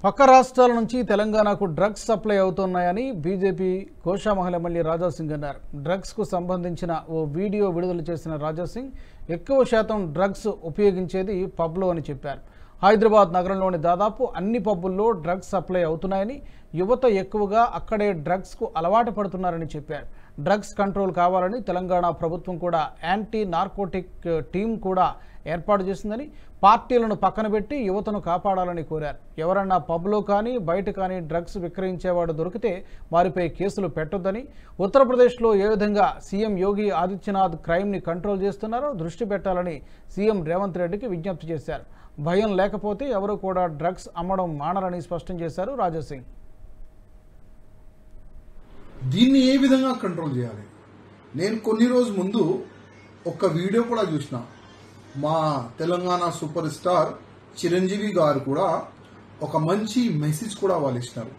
పక్క రాష్ట్రాల నుంచి తెలంగాణకు డ్రగ్స్ సప్లై అవుతున్నాయని బీజేపీ కోశామహల్ ఎమ్మెల్యే రాజాసింగ్ అన్నారు. డ్రగ్స్ కు సంబంధించిన ఓ వీడియో విడుదల చేసిన రాజాసింగ్ ఎక్కువ శాతం డ్రగ్స్ ఉపయోగించేది పబ్లో అని చెప్పారు. హైదరాబాద్ నగరంలోని దాదాపు అన్ని పబ్బుల్లో డ్రగ్స్ సప్లై అవుతున్నాయని, యువత ఎక్కువగా అక్కడే డ్రగ్స్ కు అలవాటు పడుతున్నారని చెప్పారు. డ్రగ్స్ కంట్రోల్ కావాలని తెలంగాణ ప్రభుత్వం కూడా యాంటీ నార్కోటిక్ టీం కూడా ఏర్పాటు చేసిందని, పార్టీలను పక్కన పెట్టి యువతను కాపాడాలని కోరారు. ఎవరన్నా పబ్లో కానీ బయట కానీ డ్రగ్స్ విక్రయించేవాడు దొరికితే వారిపై కేసులు పెట్టొద్దని, ఉత్తరప్రదేశ్లో ఏ విధంగా సీఎం యోగి ఆదిత్యనాథ్ క్రైమ్ని కంట్రోల్ చేస్తున్నారో దృష్టి పెట్టాలని సీఎం రేవంత్ రెడ్డికి విజ్ఞప్తి చేశారు. భయం లేకపోతే ఎవరు కూడా డ్రగ్స్ అమ్మడం మానరని స్పష్టం చేశారు రాజాసింగ్. దీన్ని ఏ విధంగా కంట్రోల్ చేయాలి? నేను కొన్ని రోజు ముందు ఒక వీడియో కూడా చూసిన. మా తెలంగాణ సూపర్ స్టార్ చిరంజీవి గారు కూడా ఒక మంచి మెసేజ్ కూడా వాళ్ళు ఇచ్చినారు.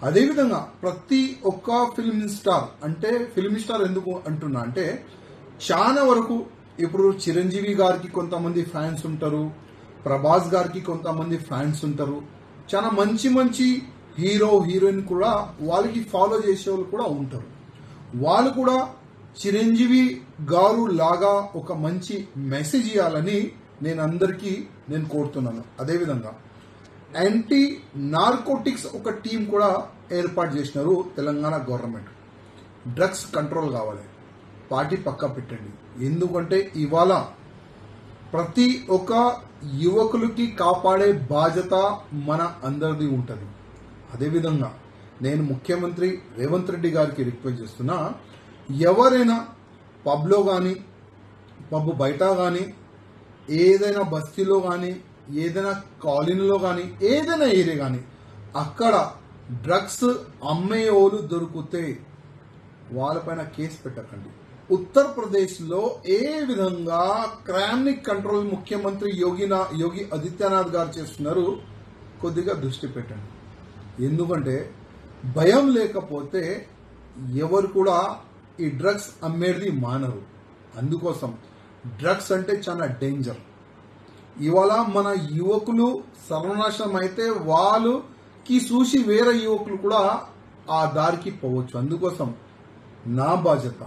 అదేవిధంగా ప్రతి ఒక్క ఫిల్మ్ స్టార్, అంటే ఫిల్మ్ స్టార్ ఎందుకు అంటున్నా అంటే, చాలా వరకు ఇప్పుడు చిరంజీవి గారికి కొంతమంది ఫ్యాన్స్ ఉంటారు, ప్రభాస్ గారికి కొంతమంది ఫ్యాన్స్ ఉంటారు, చాలా మంచి మంచి హీరో హీరోయిన్ కూడా వాళ్ళకి ఫాలో చేసే వాళ్ళు కూడా ఉంటారు. వాళ్ళు కూడా చిరంజీవి గారు లాగా ఒక మంచి మెసేజ్ ఇవ్వాలని నేను కోరుతున్నాను. అదేవిధంగా యాంటీ నార్కోటిక్స్ ఒక టీం కూడా ఏర్పాటు చేసినారు తెలంగాణ గవర్నమెంట్. డ్రగ్స్ కంట్రోల్ కావాలి, పార్టీ పక్కా పెట్టండి. ఎందుకంటే ఇవాళ ప్రతి ఒక్క యువకులకి కాపాడే బాధ్యత మన అందరిది ఉంటుంది. అదేవిధంగా నేను ముఖ్యమంత్రి రేవంత్ రెడ్డి గారికి రిక్వెస్ట్ చేస్తున్నా, ఎవరైనా పబ్లో కానీ పబ్ బయట కానీ ఏదైనా బస్తీలో కానీ ఏదైనా కాలనీలో కానీ ఏదైనా ఏరియా కానీ అక్కడ డ్రగ్స్ అమ్మేవాళ్ళు దొరికితే వాళ్ళపైన కేసు పెట్టకండి. ఉత్తరప్రదేశ్లో ఏ విధంగా క్రైమ్ ని కంట్రోల్ ముఖ్యమంత్రి యోగి ఆదిత్యనాథ్ గారు చేస్తున్నారు, కొద్దిగా దృష్టి పెట్టండి. ఎందుకంటే భయం లేకపోతే ఎవరు కూడా ఈ డ్రగ్స్ అమ్మేది మానరు. అందుకోసం డ్రగ్స్ అంటే చాలా డేంజర్. ఇవాళ మన యువకులు సర్వనాశనం అయితే వాళ్ళకి చూసి వేరే యువకులు కూడా ఆ దారికి పోవచ్చు. అందుకోసం నా బాధ్యత,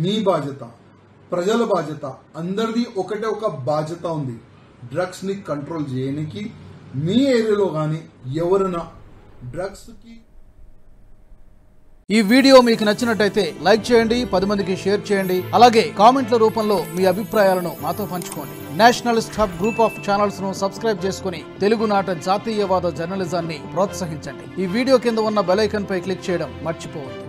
మీ బాధ్యత, ప్రజల బాధ్యత, అందరిది ఒకటే ఒక బాధ్యత ఉంది. డ్రగ్స్ ని కంట్రోల్ చేయడానికి మీ ఏరియాలో కానీ ఎవరైనా డ్రగ్స్ కి. ఈ వీడియో మీకు నచ్చినట్టయితే లైక్ చేయండి, 10 మందికి షేర్ చేయండి. అలాగే కామెంట్ల రూపంలో మీ అభిప్రాయాలను మాతో పంచుకోండి. Nationalist hub group of channels ను సబ్స్క్రైబ్ చేసుకుని తెలుగునాట జాతీయవాద జర్నలిజాన్ని ప్రోత్సహించండి. ఈ వీడియో కింద ఉన్న బెల్ ఐకాన్ పై క్లిక్ చేయడం మర్చిపోవద్దు.